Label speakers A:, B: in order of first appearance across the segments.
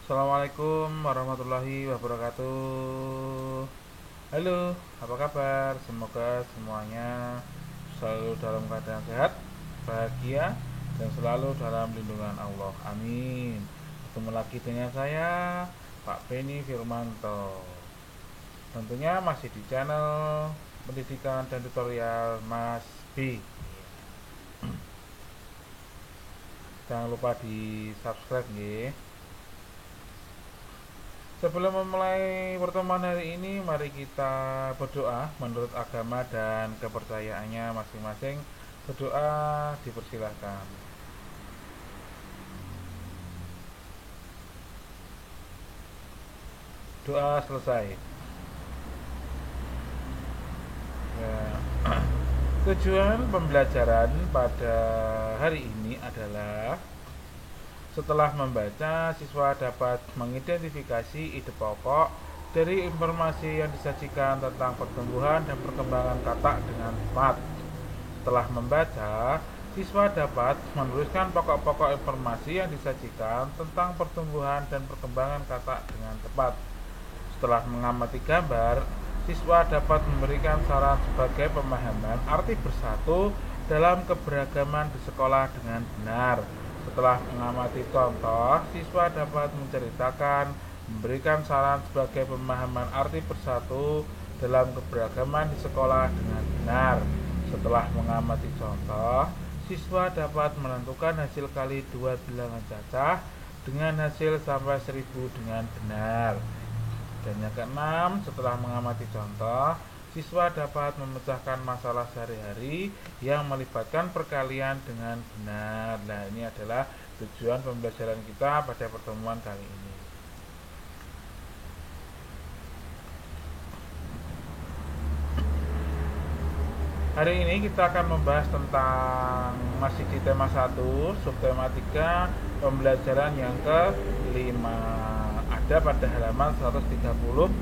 A: Assalamualaikum warahmatullahi wabarakatuh. Halo, apa kabar? Semoga semuanya selalu dalam keadaan sehat, bahagia, dan selalu dalam lindungan Allah. Amin. Ketemu lagi dengan saya, Pak Beni Firmanto. Tentunya masih di channel pendidikan dan tutorial Mas B. Jangan lupa di subscribe ya. Sebelum memulai pertemuan hari ini, mari kita berdoa menurut agama dan kepercayaannya masing-masing. Berdoa dipersilahkan. Doa selesai. Ya. Tujuan pembelajaran pada hari ini adalah setelah membaca, siswa dapat mengidentifikasi ide pokok dari informasi yang disajikan tentang pertumbuhan dan perkembangan kata dengan tepat. Setelah membaca, siswa dapat menuliskan pokok-pokok informasi yang disajikan tentang pertumbuhan dan perkembangan kata dengan tepat. Setelah mengamati gambar, siswa dapat memberikan saran sebagai pemahaman arti bersatu dalam keberagaman di sekolah dengan benar. Setelah mengamati contoh, siswa dapat menceritakan, memberikan saran sebagai pemahaman arti bersatu dalam keberagaman di sekolah dengan benar. Setelah mengamati contoh, siswa dapat menentukan hasil kali dua bilangan cacah dengan hasil sampai 1000 dengan benar. Dan yang keenam, setelah mengamati contoh, siswa dapat memecahkan masalah sehari-hari yang melibatkan perkalian dengan benar. Nah, ini adalah tujuan pembelajaran kita pada pertemuan kali ini. Hari ini kita akan membahas tentang masih di tema 1, subtema 3, pembelajaran yang ke-5. Ada pada halaman 131.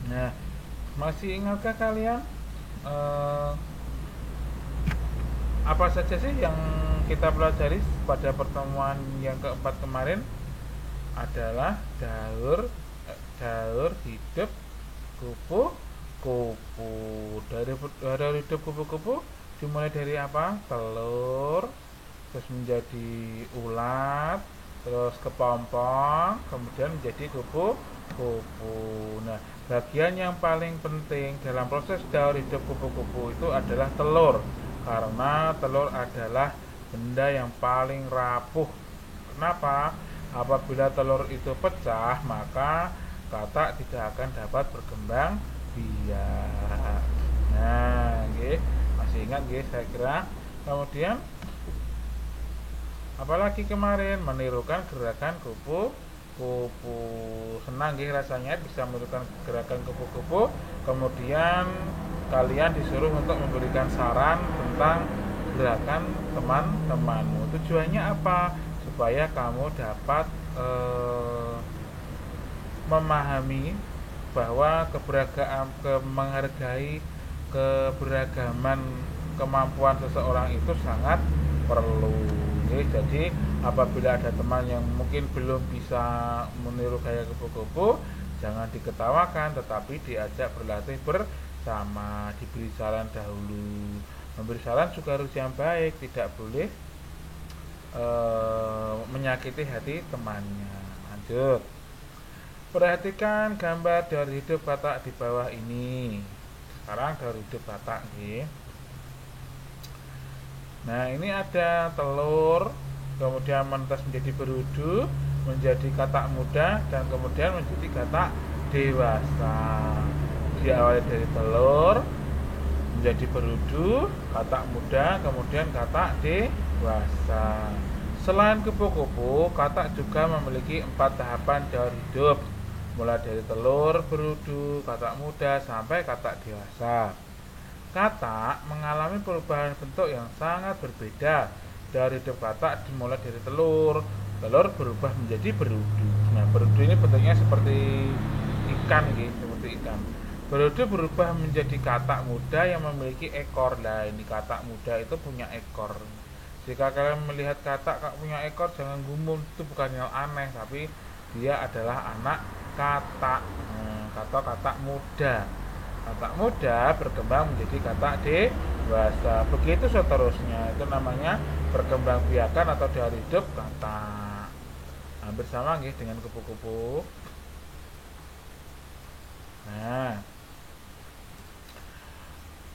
A: Nah, masih ingatkah kalian apa saja sih yang kita pelajari pada pertemuan yang keempat kemarin? Adalah daur hidup kupu-kupu. Dari hidup kupu-kupu dimulai dari apa? Telur, terus menjadi ulat, terus kepompong, kemudian menjadi kupu-kupu. Nah, bagian yang paling penting dalam proses daur hidup kupu-kupu itu adalah telur, karena telur adalah benda yang paling rapuh. Kenapa? Apabila telur itu pecah, maka katak tidak akan dapat berkembang biak. Nah, masih ingat saya kira. Kemudian apalagi kemarin menirukan gerakan kupu-kupu. Senang rasanya bisa menirukan gerakan kupu-kupu. Kemudian kalian disuruh untuk memberikan saran tentang gerakan teman-temanmu. Tujuannya apa? Supaya kamu dapat memahami bahwa menghargai keberagaman kemampuan seseorang itu sangat perlu. Jadi apabila ada teman yang mungkin belum bisa meniru gaya kupu-kupu, jangan diketawakan, tetapi diajak berlatih bersama, diberi saran dahulu. Memberi saran juga harus yang baik, tidak boleh menyakiti hati temannya. Lanjut. Perhatikan gambar dari hidup katak di bawah ini. Sekarang dari hidup katak nih. Nah, ini ada telur, kemudian menetas menjadi berudu, menjadi katak muda, dan kemudian menjadi katak dewasa. Diawali dari telur, menjadi berudu, katak muda, kemudian katak dewasa. Selain kupu-kupu, katak juga memiliki 4 tahapan daur hidup, mulai dari telur, berudu, katak muda, sampai katak dewasa. Katak mengalami perubahan bentuk yang sangat berbeda. Dari hidup katak dimulai dari telur berubah menjadi berudu. Nah, berudu ini bentuknya seperti ikan seperti ikan. Berudu berubah menjadi katak muda yang memiliki ekor. Nah, ini katak muda itu punya ekor. Jika kalian melihat katak punya ekor, jangan gumun, itu bukan yang aneh, tapi dia adalah anak katak atau katak muda. Katak muda berkembang menjadi katak dewasa. Begitu seterusnya, itu namanya perkembangbiakan atau dari hidup katak. Hampir sama nggih dengan kupu-kupu. Nah,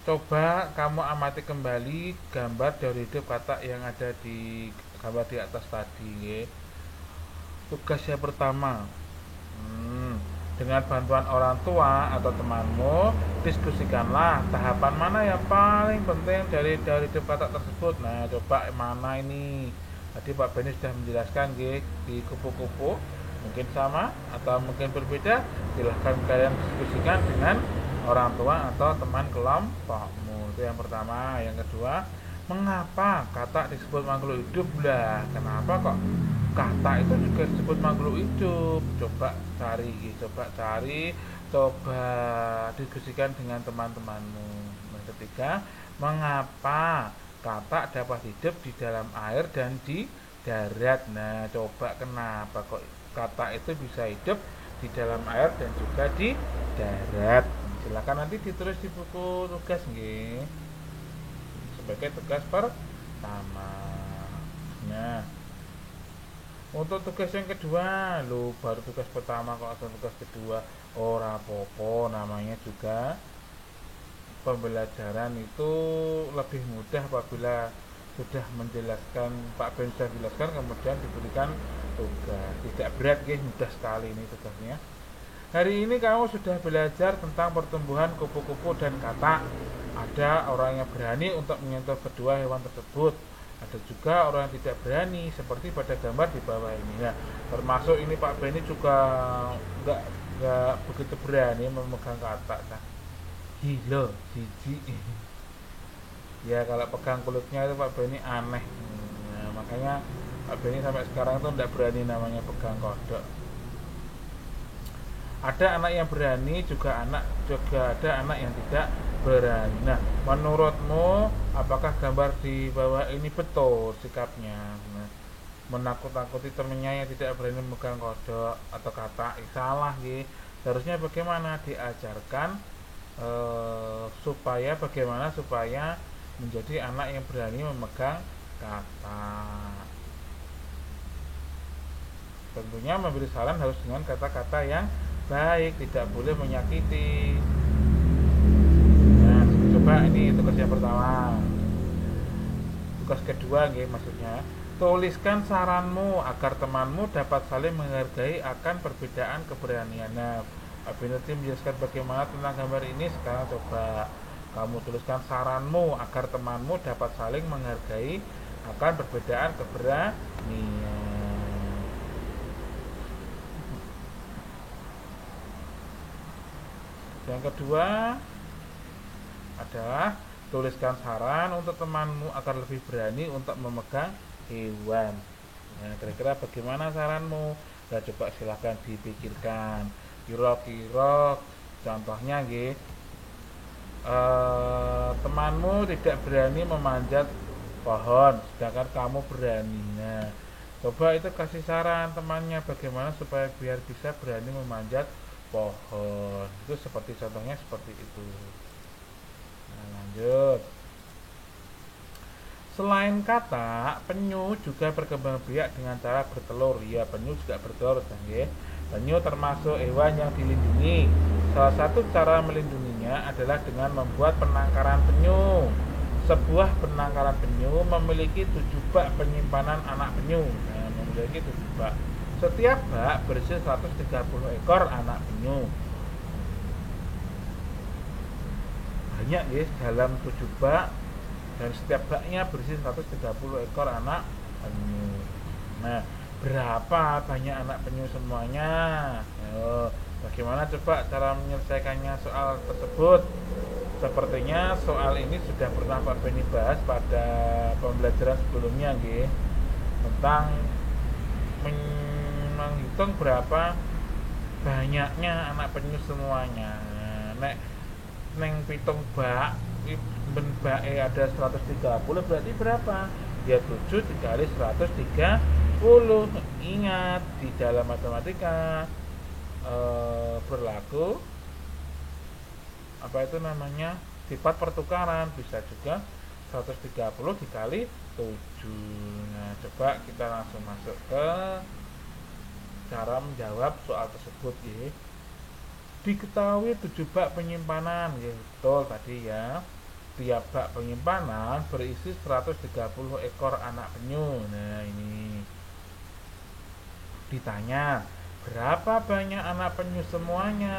A: coba kamu amati kembali gambar dari hidup katak yang ada di gambar di atas tadi ya. Tugas yang pertama, dengan bantuan orang tua atau temanmu, diskusikanlah tahapan mana yang paling penting dari hidup katak tersebut. Nah, coba mana ini? Tadi Pak Beni sudah menjelaskan ya, di kupu-kupu mungkin sama atau mungkin berbeda. Silahkan kalian diskusikan dengan orang tua atau teman kelompokmu. Itu yang pertama. Yang kedua, mengapa katak disebut makhluk hidup lah? Kenapa kok katak itu juga disebut makhluk hidup? Coba diskusikan dengan teman-temanmu. Yang ketiga, mengapa katak dapat hidup di dalam air dan di darat? Nah, coba kenapa kok katak itu bisa hidup di dalam air dan juga di darat? Silakan nanti ditulis di buku tugas nggih. Sebagai tugas pertama. Nah, untuk tugas yang kedua, baru tugas pertama kok atau tugas kedua, ora apa-apa, namanya juga pembelajaran itu lebih mudah apabila sudah menjelaskan, Pak Ben sudah menjelaskan kemudian diberikan tugas. Tidak berat nggih, mudah sekali ini tugasnya. Hari ini kamu sudah belajar tentang pertumbuhan kupu-kupu dan katak. Ada orang yang berani untuk menyentuh kedua hewan tersebut. Ada juga orang yang tidak berani, seperti pada gambar di bawah ini. Nah, termasuk ini Pak Beni juga nggak begitu berani memegang katak. Nah, gila, jijik. Ya kalau pegang kulitnya itu Pak Beni aneh. Nah, makanya Pak Beni sampai sekarang itu tidak berani namanya pegang kodok. Ada anak yang berani, juga ada anak yang tidak berani. Nah, menurutmu apakah gambar di bawah ini betul sikapnya? Nah, menakut-nakuti temannya yang tidak berani memegang kodok atau katak, salah gitu. Seharusnya bagaimana? Diajarkan supaya menjadi anak yang berani memegang katak. Tentunya memberi saran harus dengan kata-kata yang baik, tidak boleh menyakiti. Nah, coba ini tugas yang pertama. Tugas kedua maksudnya, tuliskan saranmu agar temanmu dapat saling menghargai akan perbedaan keberanian. Nah, Pak Binti menjelaskan bagaimana tentang gambar ini. Sekarang coba kamu tuliskan saranmu agar temanmu dapat saling menghargai akan perbedaan keberanian. Yang kedua adalah tuliskan saran untuk temanmu agar lebih berani untuk memegang hewan. Nah, kira-kira bagaimana saranmu? Nah, coba silahkan dipikirkan. Kira-kira contohnya temanmu tidak berani memanjat pohon, sedangkan kamu berani. Nah, coba itu kasih saran temannya bagaimana supaya biar bisa berani memanjat pohon. Itu seperti contohnya seperti itu. Nah, lanjut. Selain katak, penyu juga berkembang biak dengan cara bertelur. Ya, penyu juga bertelur, ya. Penyu termasuk hewan yang dilindungi. Salah satu cara melindunginya adalah dengan membuat penangkaran penyu. Sebuah penangkaran penyu memiliki 7 bak penyimpanan anak penyu. Nah, memiliki 7 bak. Setiap bak berisi 130 ekor anak penyu. Banyak dalam 7 bak, dan setiap baknya berisi 130 ekor anak penyu. Nah, berapa banyak anak penyu semuanya? Bagaimana coba cara menyelesaikannya soal tersebut? Sepertinya soal ini sudah pernah Pak Beni bahas pada pembelajaran sebelumnya tentang menghitung berapa banyaknya anak penyu semuanya. Nek neng pitung bak ben bake ada 130, berarti berapa? ya 7 dikali 130. Ingat, di dalam matematika berlaku apa itu namanya, sifat pertukaran, bisa juga 130 dikali 7. Nah, coba kita langsung masuk ke cara menjawab soal tersebut ya. Diketahui 7 bak penyimpanan ya, betul tadi ya. Tiap bak penyimpanan berisi 130 ekor anak penyu. Nah, ini ditanya berapa banyak anak penyu semuanya,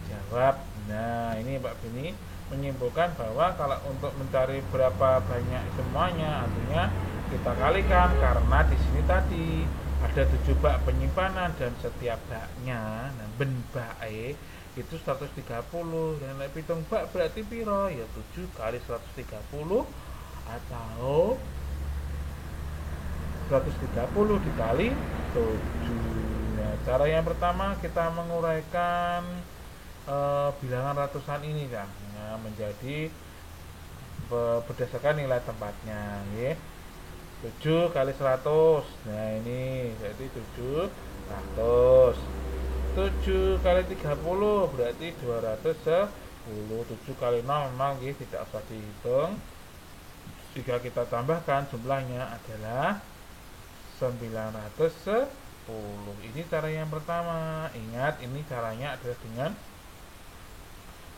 A: jawab. Nah, ini Pak Beni menyimpulkan bahwa kalau untuk mencari berapa banyak semuanya, artinya kita kalikan, karena di sini tadi ada 7 bak penyimpanan dan setiap baknya, nah ben bae itu 130, dan nek pitung bak berarti piro? Ya 7 kali 130 atau 130 dikali 7. Nah, cara yang pertama kita menguraikan bilangan ratusan ini kan, nah, menjadi berdasarkan nilai tempatnya ya. 7 kali 100, nah ini berarti 700. 7 kali 30 berarti 210. 7 kali 0 memang ya, tidak usah dihitung. Jika kita tambahkan jumlahnya adalah 910. Ini cara yang pertama. Ingat, ini caranya adalah dengan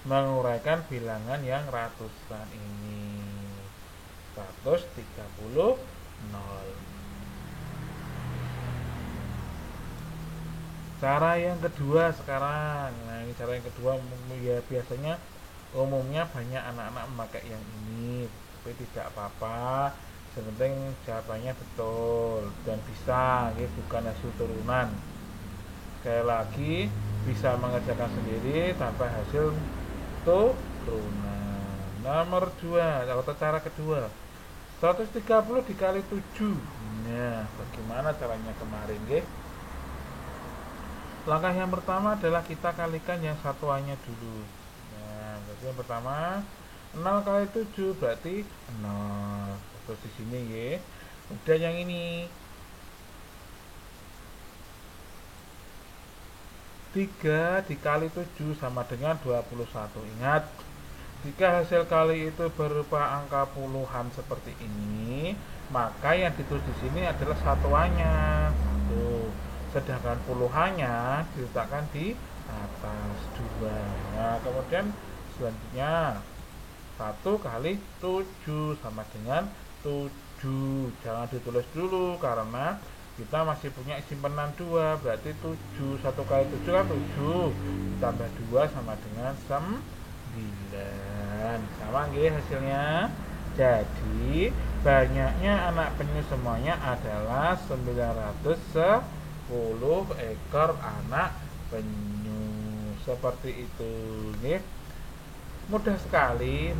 A: menguraikan bilangan yang ratusan ini. 130 0. Cara yang kedua sekarang. Nah, ini cara yang kedua ya, biasanya umumnya banyak anak-anak memakai yang ini, tapi tidak apa-apa. Yang penting jawabannya betul dan bisa, ya, bukan hasil turunan. Sekali lagi, bisa mengerjakan sendiri tanpa hasil turunan. Nomor 2, atau cara kedua, 130 dikali 7. Nah, bagaimana caranya kemarin, ya? Langkah yang pertama adalah kita kalikan yang satuannya dulu. Nah, berarti yang pertama 0 kali 7 berarti 0. Terus di sini ya. Kemudian yang ini 3 dikali 7 sama dengan 21. Ingat, jika hasil kali itu berupa angka puluhan seperti ini, maka yang ditulis di sini adalah satuannya. Tuh. Sedangkan puluhannya diletakkan di atas 2. Nah, kemudian selanjutnya 1 kali 7 sama dengan 7. Jangan ditulis dulu karena kita masih punya simpanan 2, berarti 7. 1 kali 7 kan 7 ditambah 2 sama dengan 9. Sama nggih hasilnya. Jadi banyaknya anak penyu semuanya adalah 910 ekor anak penyu. Seperti itu nih. Mudah sekali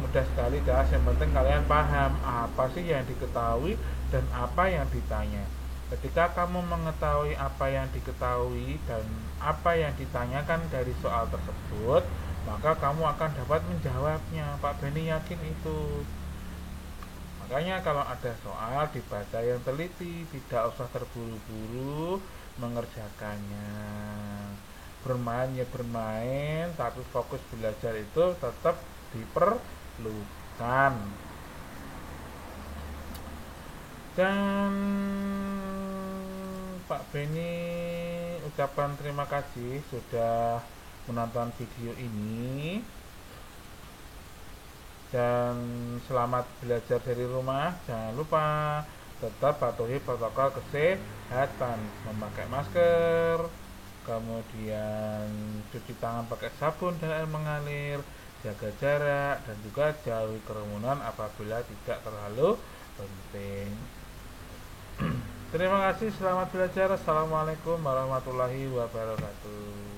A: guys. Yang penting kalian paham apa sih yang diketahui dan apa yang ditanya. Ketika kamu mengetahui apa yang diketahui dan apa yang ditanyakan dari soal tersebut, maka kamu akan dapat menjawabnya. Pak Beni yakin itu. Makanya kalau ada soal dibaca yang teliti, tidak usah terburu-buru mengerjakannya. Bermain ya bermain, tapi fokus belajar itu tetap diperlukan. Dan Pak Beni ucapan terima kasih sudah menonton video ini, dan selamat belajar dari rumah. Jangan lupa tetap patuhi protokol kesehatan, memakai masker, kemudian cuci tangan pakai sabun dan air mengalir, jaga jarak, dan juga jauhi kerumunan apabila tidak terlalu penting. Terima kasih, selamat belajar. Assalamualaikum warahmatullahi wabarakatuh.